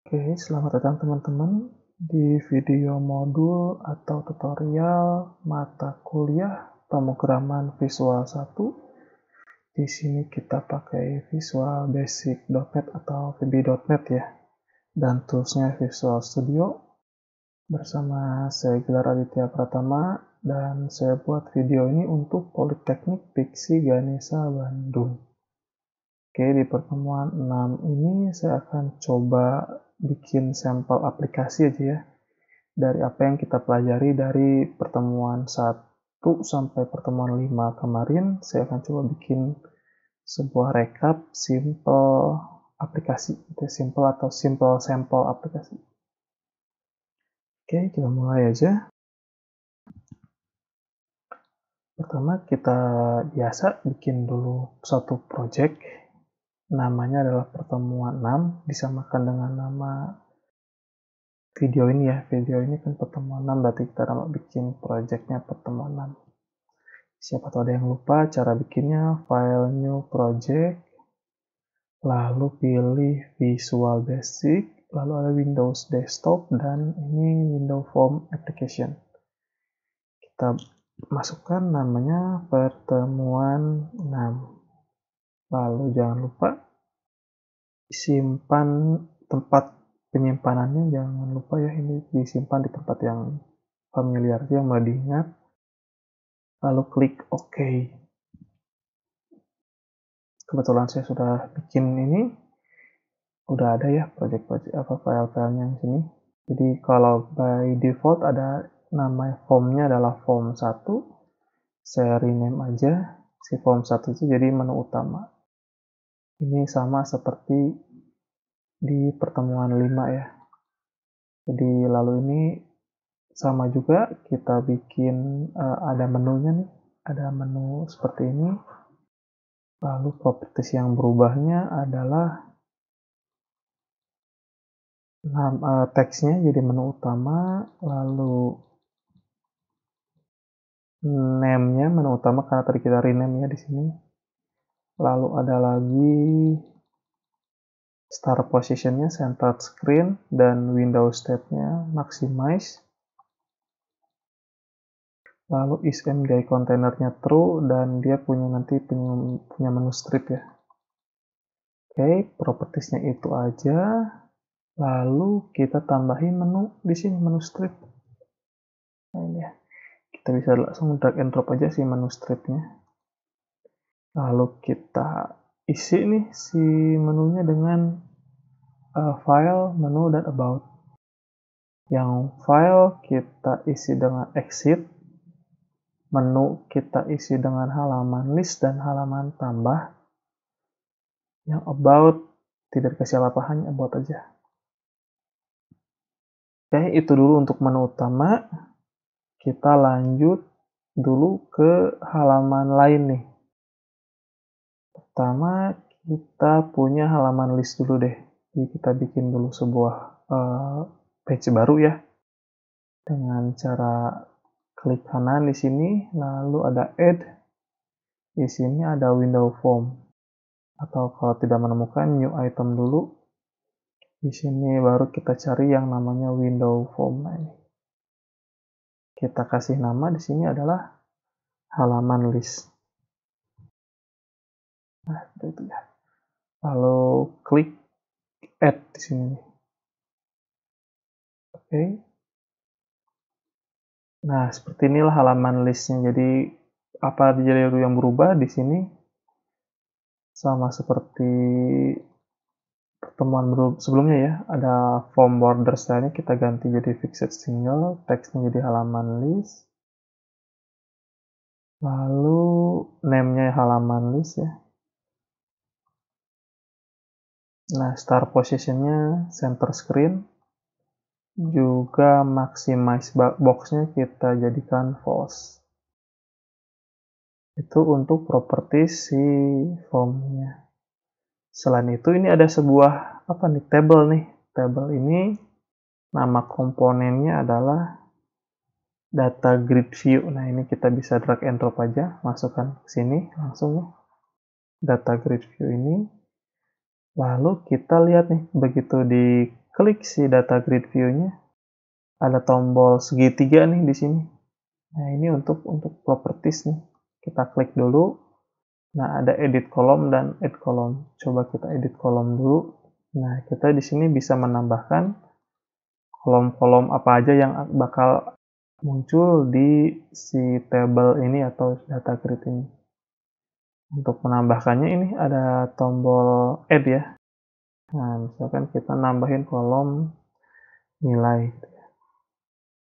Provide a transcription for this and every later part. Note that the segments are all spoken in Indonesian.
Oke, selamat datang teman-teman di video modul atau tutorial mata kuliah pemrograman Visual 1. Di sini kita pakai Visual Basic.net atau VB.net ya, dan toolsnya Visual Studio. Bersama saya Gilar Aditya Pratama, dan saya buat video ini untuk Politeknik Piksi Ganesha Bandung. Oke, di pertemuan 6 ini saya akan coba bikin sampel aplikasi aja ya. Dari apa yang kita pelajari dari pertemuan 1 sampai pertemuan 5 kemarin, saya akan coba bikin sebuah recap simple aplikasi. Simple atau simple sampel aplikasi. Oke, kita mulai aja. Pertama kita biasa bikin dulu satu project. Namanya adalah pertemuan 6, disamakan dengan nama video ini ya. Video ini kan pertemuan 6, berarti kita bikin projectnya pertemuan 6. Siapa tahu ada yang lupa cara bikinnya, file new project, lalu pilih Visual Basic, lalu ada Windows Desktop, dan ini Windows Form Application. Kita masukkan namanya pertemuan 6. Lalu jangan lupa simpan tempat penyimpanannya, jangan lupa ya, ini disimpan di tempat yang familiar, yang mudah diingat. Lalu klik OK. Kebetulan saya sudah bikin ini, udah ada ya project-project file-filenya di sini. Jadi kalau by default ada nama formnya adalah form 1. Saya rename aja si form 1 itu jadi menu utama. Ini sama seperti di pertemuan 5 ya. Jadi lalu ini sama juga, kita bikin ada menunya nih, ada menu seperti ini. Lalu properties yang berubahnya adalah teksnya jadi menu utama, lalu name-nya menu utama karena tadi kita rename ya di sini. Lalu ada lagi start position-nya centered screen, dan window state-nya maximize. Lalu isMD container-nya true, dan dia punya menu strip ya. Oke, propertiesnya itu aja. Lalu kita tambahin menu di sini, menu strip. Nah ini ya, kita bisa langsung drag and drop aja si menu stripnya. Lalu kita isi nih si menunya dengan file, menu, dan about. Yang file kita isi dengan exit, menu kita isi dengan halaman list dan halaman tambah. Yang about tidak dikasih apa-apa, hanya about aja. Oke, itu dulu untuk menu utama. Kita lanjut dulu ke halaman lain nih. Pertama, kita punya halaman list dulu deh. Jadi kita bikin dulu sebuah page baru ya. Dengan cara klik kanan di sini, lalu ada add. Di sini ada window form. Atau kalau tidak menemukan, new item dulu. Di sini baru kita cari yang namanya window form. Nah ini. Kita kasih nama di sini adalah halaman list. Nah, itu ya. Lalu klik add di sini. Oke. Nah, seperti inilah halaman listnya. Jadi apa jadi yang berubah di sini sama seperti pertemuan sebelumnya ya. Ada form border style-nya kita ganti jadi fixed single, teksnya jadi halaman list. Lalu name-nya halaman list ya. Nah, start position-nya center screen. Juga maximize box-nya kita jadikan false. Itu untuk properties si form-nya. Selain itu ini ada sebuah table nih. Table ini nama komponennya adalah data grid view. Nah, ini kita bisa drag and drop aja, masukkan ke sini langsung ya. Data grid view ini. Lalu kita lihat nih, begitu di klik si data grid view-nya, ada tombol segitiga nih di sini. Nah, ini untuk properties nih. Kita klik dulu. Nah, ada edit column dan add column. Coba kita edit column dulu. Nah, kita di sini bisa menambahkan kolom-kolom apa aja yang bakal muncul di si table ini atau data grid ini. Untuk menambahkannya ini ada tombol add ya. Nah, misalkan kita nambahin kolom nilai.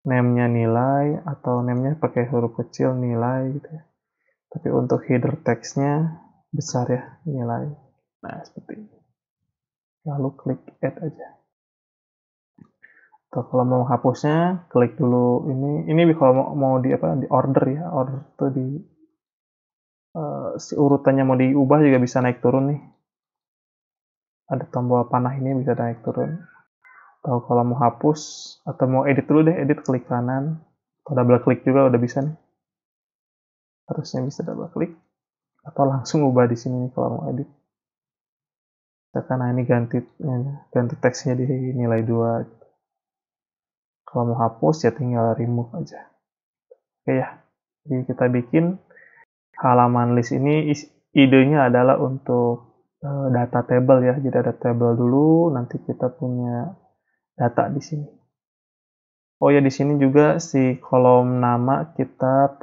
Name-nya nilai atau name-nya pakai huruf kecil nilai gitu ya. Tapi untuk header text-nya besar ya, nilai. Nah, seperti ini. Lalu klik add aja. Atau kalau mau hapusnya, klik dulu ini. Ini kalau mau di order ya. Order tuh di si urutannya mau diubah juga bisa naik turun nih. Ada tombol panah ini bisa naik turun. Atau kalau mau hapus atau mau edit dulu deh, edit klik kanan. Atau double klik juga udah bisa nih. Harusnya bisa double klik. Atau langsung ubah di sini nih kalau mau edit. Misalkan nah ini ganti teksnya di nilai 2 gitu. Kalau mau hapus ya tinggal remove aja. Oke ya. Jadi kita bikin halaman list ini idenya adalah untuk data table ya. Jadi ada table dulu, nanti kita punya data di sini. Oh ya, di sini juga si kolom nama kita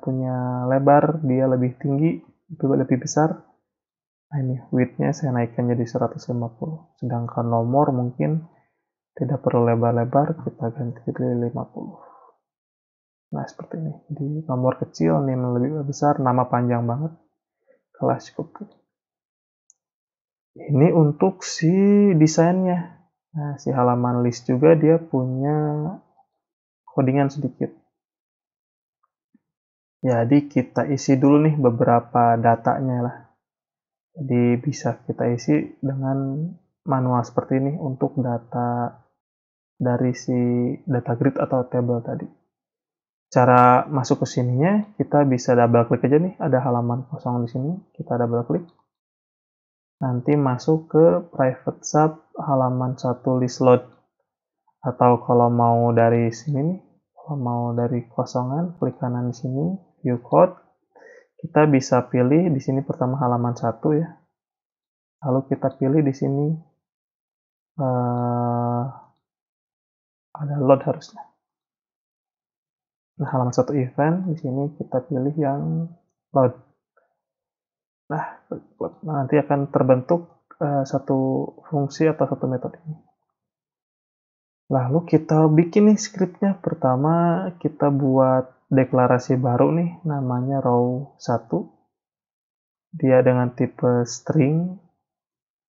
punya lebar, dia lebih tinggi, lebih besar. Nah ini width-nya saya naikkan jadi 150. Sedangkan nomor mungkin tidak perlu lebar-lebar, kita ganti jadi 50. Nah seperti ini. Jadi nomor kecil, name lebih besar, nama panjang banget. Kelas cukup. Ini untuk si desainnya. Nah, si halaman list juga dia punya codingan sedikit. Jadi kita isi dulu nih beberapa datanya lah. Jadi bisa kita isi dengan manual seperti ini untuk data dari si data grid atau table tadi. Cara masuk ke sininya kita bisa double klik aja nih, ada halaman kosong di sini, kita double klik. Nanti masuk ke private sub halaman 1 list load. Atau kalau mau dari sini nih, kalau mau dari kosongan, klik kanan di sini, view code. Kita bisa pilih di sini pertama halaman 1 ya. Lalu kita pilih di sini ada load harusnya. Nah, halaman 1 event di sini kita pilih yang load. Nah, nanti akan terbentuk satu fungsi atau satu metode ini. Lalu kita bikin nih scriptnya. Pertama kita buat deklarasi baru nih, namanya row 1. Dia dengan tipe string,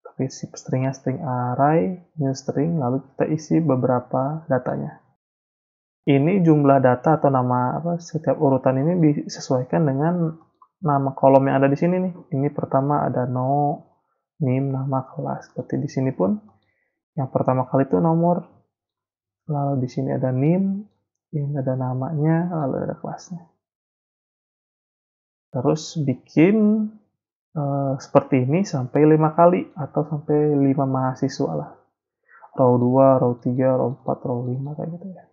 tapi stringnya string array, new string, lalu kita isi beberapa datanya. Ini jumlah data atau nama setiap urutan ini disesuaikan dengan nama kolom yang ada di sini nih. Ini pertama ada no, name, nama, kelas. Seperti di sini pun yang pertama kali itu nomor, lalu di sini ada name, ini ada namanya, lalu ada kelasnya. Terus bikin seperti ini sampai 5 kali atau sampai 5 mahasiswa lah. Row 2, row 3, row 4, row 5 kayak gitu ya.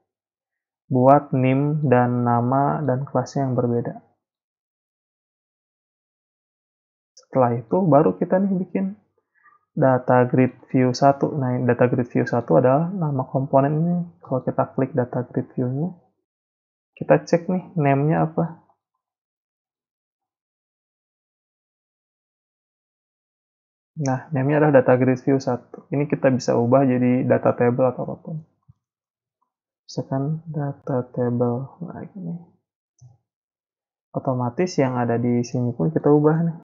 Buat name dan nama dan kelasnya yang berbeda. Setelah itu baru kita nih bikin data grid view 1. Nah, data grid view 1 adalah nama komponen ini. Kalau kita klik data grid view-nya, kita cek nih name-nya apa. Nah, name-nya adalah data grid view 1. Ini kita bisa ubah jadi data table atau apapun. Misalkan data table. Nah, ini. Otomatis yang ada di sini pun kita ubah nih.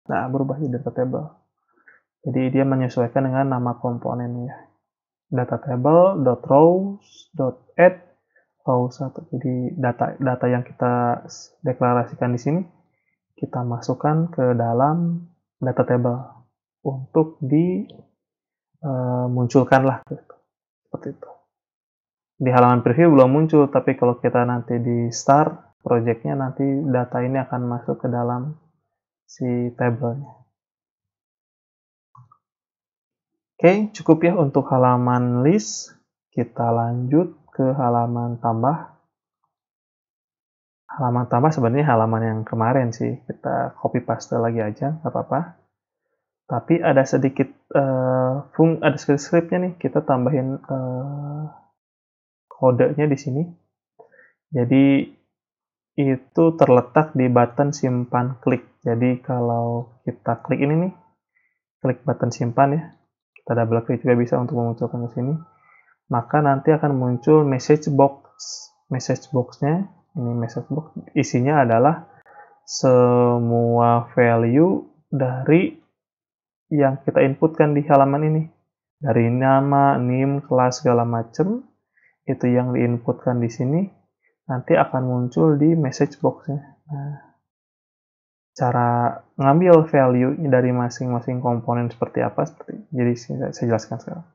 Nah, berubah jadi data table. Jadi dia menyesuaikan dengan nama komponennya. Data table.rows.add row 1. Jadi data yang kita deklarasikan di sini kita masukkan ke dalam data table untuk dimunculkan lah gitu. Seperti itu. Di halaman preview belum muncul, tapi kalau kita nanti di start projectnya, nanti data ini akan masuk ke dalam si tabelnya. Oke, cukup ya untuk halaman list. Kita lanjut ke halaman tambah. Halaman tambah sebenarnya halaman yang kemarin sih. Kita copy paste lagi aja, nggak apa-apa. Tapi ada sedikit ada sedikit scriptnya nih. Kita tambahin kodenya di sini. Jadi itu terletak di button simpan klik. Jadi kalau kita klik ini nih, klik button simpan ya, kita double klik juga bisa untuk memunculkan ke sini, maka nanti akan muncul message box. Message box-nya, ini message box, isinya adalah semua value dari yang kita inputkan di halaman ini. Dari nama, NIM, kelas, segala macam, itu yang diinputkan di sini, nanti akan muncul di message box-nya. Nah, cara ngambil value dari masing-masing komponen seperti apa, jadi saya jelaskan sekarang.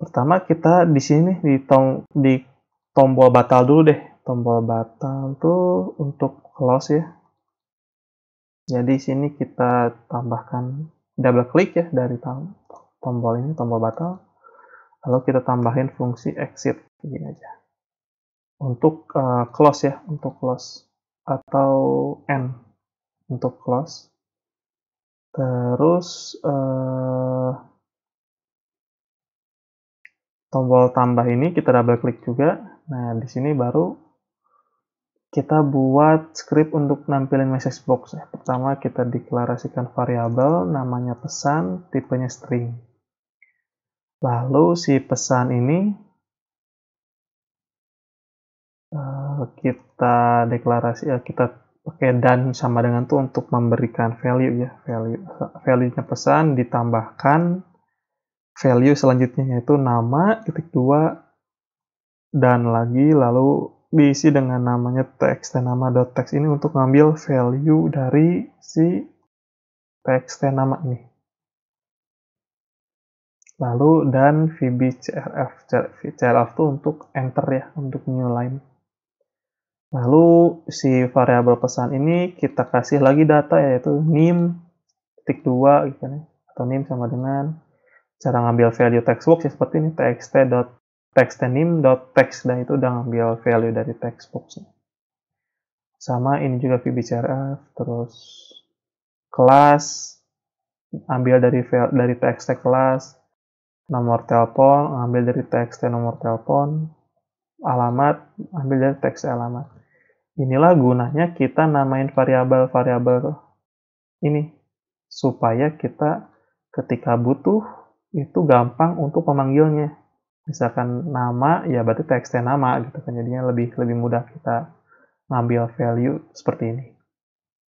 Pertama kita di sini di tombol batal dulu deh. Tombol batal tuh untuk close ya. Jadi sini kita tambahkan double klik ya dari tombol ini, tombol batal. Lalu kita tambahin fungsi exit begini aja. Untuk close ya, untuk close atau end untuk close. Terus tombol tambah ini kita double klik juga. Nah, di sini baru kita buat script untuk nampilin message box ya. Pertama kita deklarasikan variabel namanya pesan, tipenya string. Lalu si pesan ini kita deklarasi ya, kita pakai dan sama dengan tuh untuk memberikan value ya, value-nya pesan ditambahkan value selanjutnya yaitu nama (2) dan lagi lalu diisi dengan namanya txt nama.txt ini untuk ngambil value dari si txt nama ini. Lalu dan vbcrf itu untuk enter ya, untuk new line. Lalu si variabel pesan ini kita kasih lagi data yaitu nim(2) gitu kan ya, atau nim sama dengan cara ngambil value textbox ya seperti ini txt.nim.text dan itu udah ngambil value dari textbox. Sama ini juga vbcrf, terus kelas ambil dari txt kelas, nomor telepon ambil dari txt nomor telepon, alamat ambil dari txt alamat. Inilah gunanya kita namain variabel-variabel ini supaya kita ketika butuh itu gampang untuk memanggilnya. Misalkan nama ya berarti txt nama gitu kan, jadinya lebih mudah kita ngambil value seperti ini.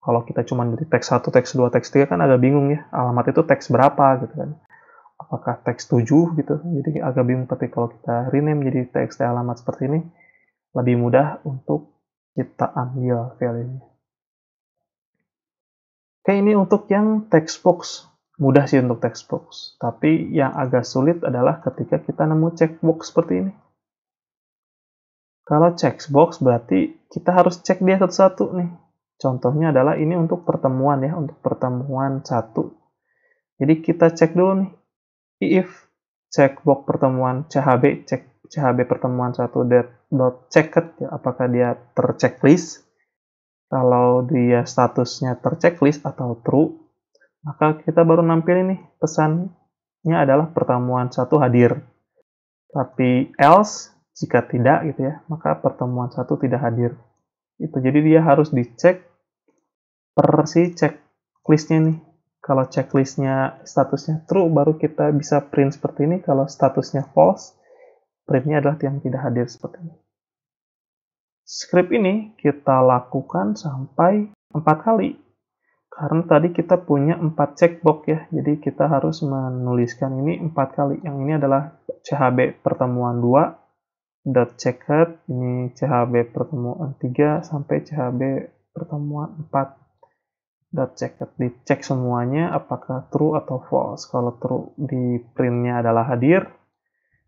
Kalau kita cuma dari teks 1, teks 2, teks 3 kan agak bingung ya, alamat itu teks berapa gitu kan. Apakah teks 7 gitu, jadi agak bingung. Tapi kalau kita rename jadi teks alamat seperti ini, lebih mudah untuk kita ambil value-nya. Oke, ini untuk yang text box. Mudah sih untuk text box. Tapi yang agak sulit adalah ketika kita nemu checkbox seperti ini. Kalau checkbox berarti kita harus cek dia satu-satu nih. Contohnya adalah ini untuk pertemuan ya, untuk pertemuan 1. Jadi kita cek dulu nih. If checkbox pertemuan CHB pertemuan 1.checked ya, apakah dia terchecklist. Kalau dia statusnya terchecklist atau true, maka kita baru nampilin nih pesannya adalah pertemuan 1 hadir. Tapi else jika tidak gitu ya, maka pertemuan 1 tidak hadir. Itu jadi dia harus dicek per si checklistnya nih. Kalau checklistnya statusnya true, baru kita bisa print seperti ini. Kalau statusnya false, printnya adalah yang tidak hadir seperti ini. Script ini kita lakukan sampai 4 kali. Karena tadi kita punya 4 checkbox ya, jadi kita harus menuliskan ini 4 kali. Yang ini adalah CHB pertemuan 2.checked, ini CHB pertemuan 3 sampai CHB pertemuan 4.checked. Dicek semuanya apakah true atau false. Kalau true, di printnya adalah hadir,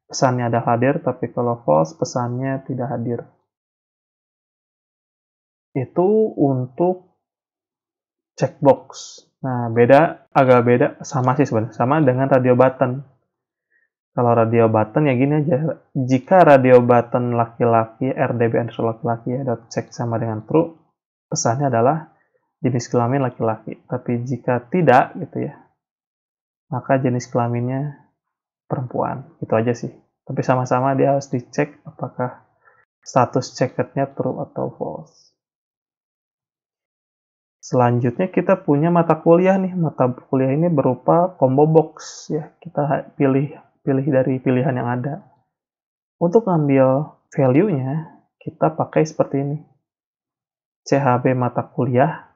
pesannya adalah hadir, tapi kalau false, pesannya tidak hadir. Itu untuk checkbox. Nah, agak beda, sama sih sebenarnya, sama dengan radio button. Kalau radio button ya gini aja, jika radio button laki-laki, RDB underscore laki-laki ya, check sama dengan true, pesannya adalah jenis kelamin laki-laki. Tapi jika tidak gitu ya, maka jenis kelaminnya perempuan. Itu aja sih. Tapi sama-sama dia harus dicek apakah status checkednya true atau false. Selanjutnya kita punya mata kuliah nih. Mata kuliah ini berupa combo box ya. Kita pilih dari pilihan yang ada. Untuk ngambil value-nya, kita pakai seperti ini. CHB mata kuliah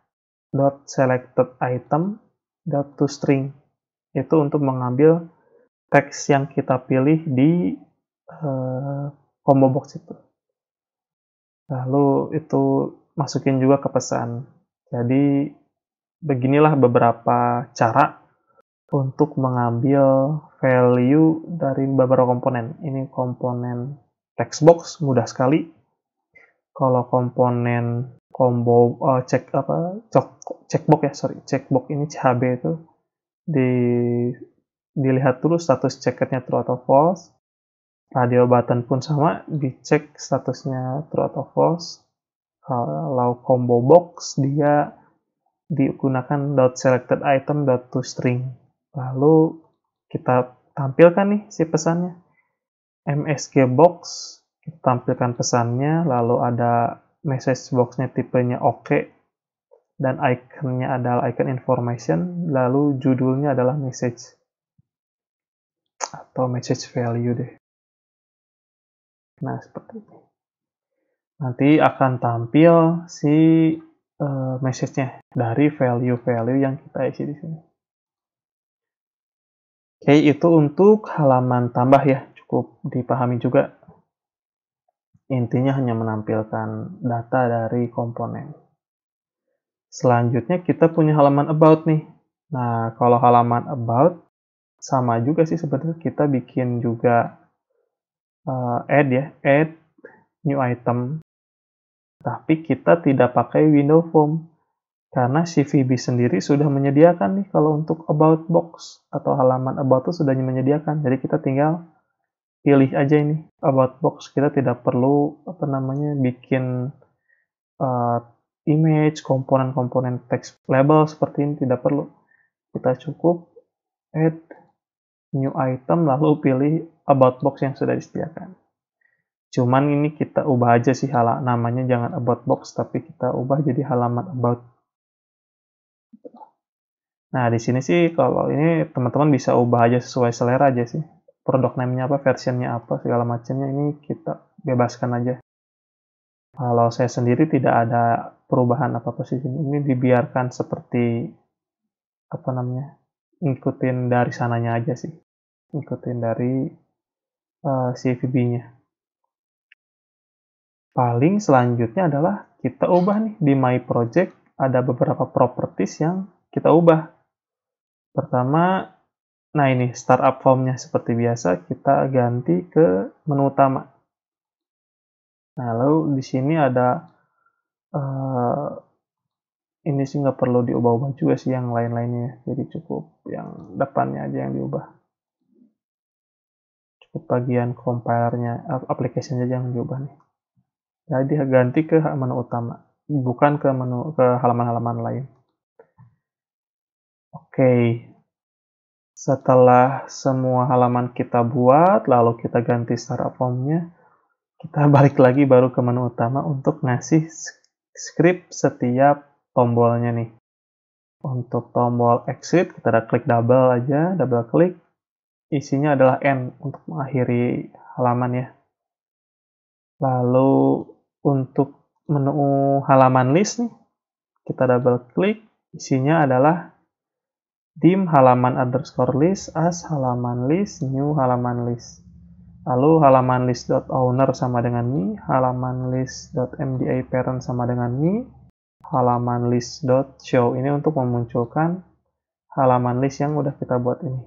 dot selected item dot to string. Itu untuk mengambil teks yang kita pilih di combo box itu. Lalu itu masukin juga ke pesan. Jadi beginilah beberapa cara untuk mengambil value dari beberapa komponen. Ini komponen text box mudah sekali. Kalau komponen combo checkbox ya, checkbox ini CHB itu dilihat dulu status checked-nya true atau false. Radio button pun sama, dicek statusnya true atau false. Kalau combo box dia digunakan .selected item .to string. Lalu kita tampilkan nih si pesannya. MSG box, kita tampilkan pesannya, lalu ada message box-nya tipenya oke, dan ikonnya adalah icon information, lalu judulnya adalah message atau message value deh. Nah, seperti ini. Nanti akan tampil si message-nya dari value-value yang kita isi di sini. Oke, itu untuk halaman tambah ya, cukup dipahami juga. Intinya hanya menampilkan data dari komponen. Selanjutnya kita punya halaman about nih. Nah, kalau halaman about sama juga sih sebenarnya, kita bikin juga add new item. Tapi kita tidak pakai window form. Karena si VB sendiri sudah menyediakan nih kalau untuk about box atau halaman about itu sudah menyediakan. Jadi kita tinggal pilih aja ini about box. Kita tidak perlu bikin image, komponen-komponen text label seperti ini, tidak perlu. Kita cukup add new item lalu pilih about box yang sudah disediakan. Cuman ini kita ubah aja sih namanya, jangan about box tapi kita ubah jadi halaman about. Nah, di sini sih kalau ini teman-teman bisa ubah aja sesuai selera aja sih. Product name-nya apa, versionnya apa, segala macamnya ini kita bebaskan aja. Kalau saya sendiri tidak ada perubahan apa-apa sih. Ini dibiarkan seperti ngikutin dari sananya aja sih. Ngikutin dari si VB-nya. Paling selanjutnya adalah kita ubah nih di My Project ada beberapa properties yang kita ubah. Pertama, nah ini startup form-nya seperti biasa kita ganti ke menu utama. Nah, lalu di sini ada ini sih nggak perlu diubah-ubah juga sih yang lain-lainnya. Jadi cukup yang depannya aja yang diubah. Cukup bagian compilernya, application aja yang diubah nih. Jadi ganti ke menu utama, bukan ke halaman-halaman lain. Oke, setelah semua halaman kita buat, lalu kita ganti startup form-nya, kita balik lagi baru ke menu utama untuk ngasih script setiap tombolnya nih. Untuk tombol exit, kita klik double klik, isinya adalah N untuk mengakhiri halaman ya. Lalu untuk menu halaman list nih, kita double klik, isinya adalah dim halaman underscore list as halaman list new halaman list. Lalu halaman list.owner sama dengan me, halaman list.mdi parent sama dengan me, halaman list.show ini untuk memunculkan halaman list yang udah kita buat ini.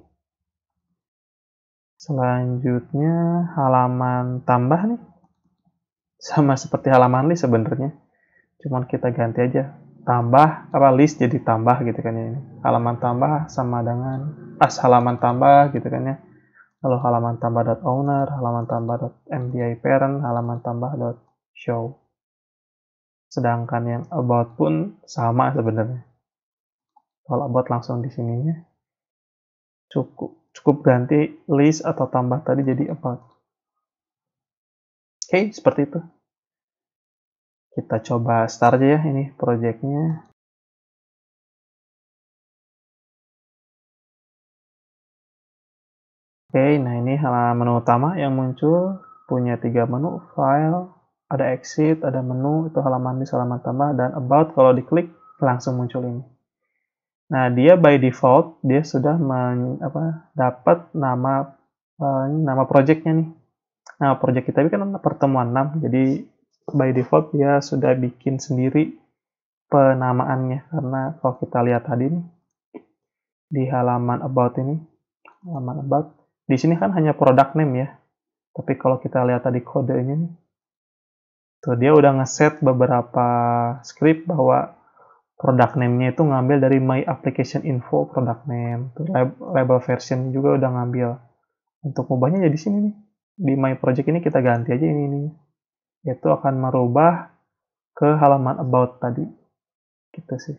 Selanjutnya halaman tambah nih, sama seperti halaman list sebenarnya, cuman kita ganti aja tambah list jadi tambah gitu kan ya, ini halaman tambah sama dengan halaman tambah gitu kan ya. Lalu halaman tambah.owner, halaman tambah.mdi parent, halaman tambah.show. Sedangkan yang about pun sama sebenarnya. Kalau about langsung di sininya cukup ganti list atau tambah tadi jadi about. Oke, seperti itu. Kita coba start aja ya ini projectnya. Oke, nah ini menu utama yang muncul, punya 3 menu, file, ada exit, ada menu, itu halaman list, halaman tambah, dan about. Kalau diklik langsung muncul ini. Nah, dia by default dia sudah dapat nama projectnya nih. Nah, project kita ini kan pertemuan 6, jadi by default dia sudah bikin sendiri penamaannya. Karena kalau kita lihat tadi nih di halaman about ini, halaman about di sini kan hanya product name ya. Tapi kalau kita lihat tadi kodenya nih, tuh dia udah ngeset beberapa script bahwa product name-nya itu ngambil dari my application info product name. Tuh, label version juga udah ngambil. Untuk mengubahnya jadi sini nih. Di my project ini kita ganti aja ini. Itu akan merubah ke halaman about tadi. Gitu sih.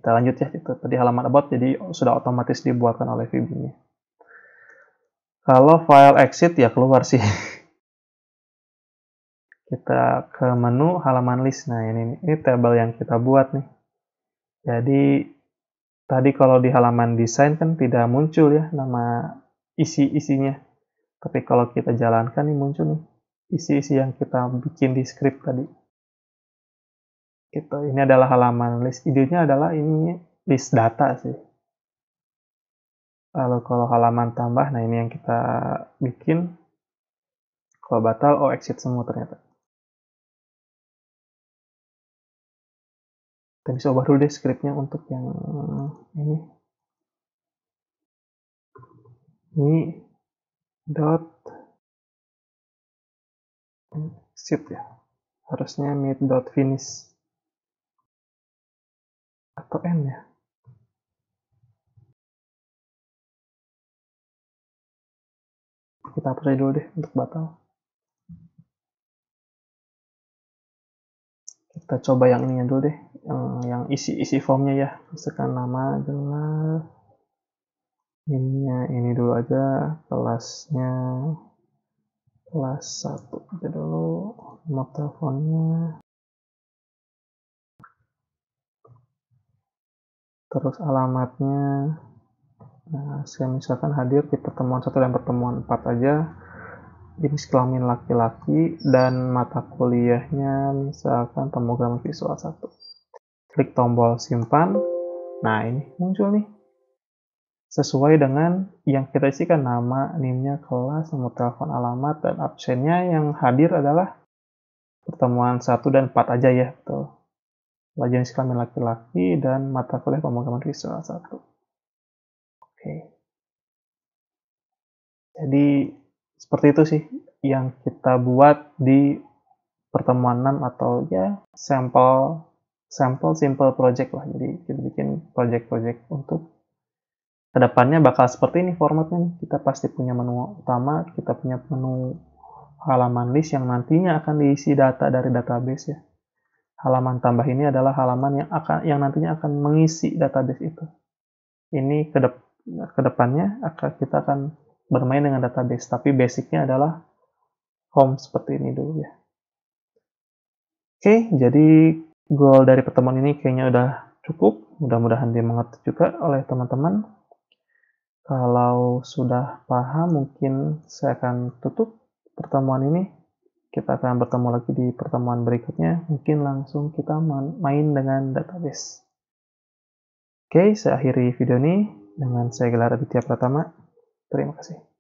Kita lanjut ya, itu tadi halaman about jadi sudah otomatis dibuatkan oleh VB-nya. Kalau file exit ya keluar sih. Kita ke menu halaman list. Nah, ini tabel yang kita buat nih. Jadi tadi kalau di halaman desain kan tidak muncul ya nama isi-isinya. Tapi kalau kita jalankan nih muncul nih isi-isi yang kita bikin di script tadi. Gitu. Ini adalah halaman list. Idenya adalah ini list data sih. Lalu kalau halaman tambah, nah ini yang kita bikin. Kalau batal, oh exit semua ternyata. Kita bisa ubah dulu deh scriptnya untuk yang ini. Ini dot exit ya. Harusnya mid dot finish atau n ya. Kita hapus aja dulu deh untuk batal. Kita coba yang ininya dulu deh, yang isi formnya ya. Misalkan nama adalah ini dulu aja, kelasnya kelas 1 aja dulu, nomor teleponnya, terus alamatnya. Nah, saya misalkan hadir di pertemuan 1 dan pertemuan 4 aja. Jenis kelamin laki-laki dan mata kuliahnya misalkan pemrograman visual 1. Klik tombol simpan. Nah, ini muncul nih. Sesuai dengan yang kita isikan, nama, NIM-nya, kelas, nomor telepon, alamat, dan absennya yang hadir adalah pertemuan 1 dan 4 aja ya. Betul. Jenis kelamin laki-laki dan mata kuliah pemrograman visual 1. Oke. Jadi seperti itu sih yang kita buat di pertemuan 6 atau ya sampel simple project lah. Jadi kita bikin project-project untuk kedepannya bakal seperti ini formatnya. Kita pasti punya menu utama, kita punya menu halaman list yang nantinya akan diisi data dari database ya. Halaman tambah ini adalah halaman yang nantinya akan mengisi database itu. Ini kedepannya kita akan bermain dengan database, tapi basicnya adalah home seperti ini dulu ya. Oke, jadi goal dari pertemuan ini kayaknya udah cukup. Mudah-mudahan dimengerti juga oleh teman-teman. Kalau sudah paham, mungkin saya akan tutup pertemuan ini. Kita akan bertemu lagi di pertemuan berikutnya. Mungkin langsung kita main dengan database. Oke, saya akhiri video ini dengan saya Gelar Aditya Pratama. Terima kasih.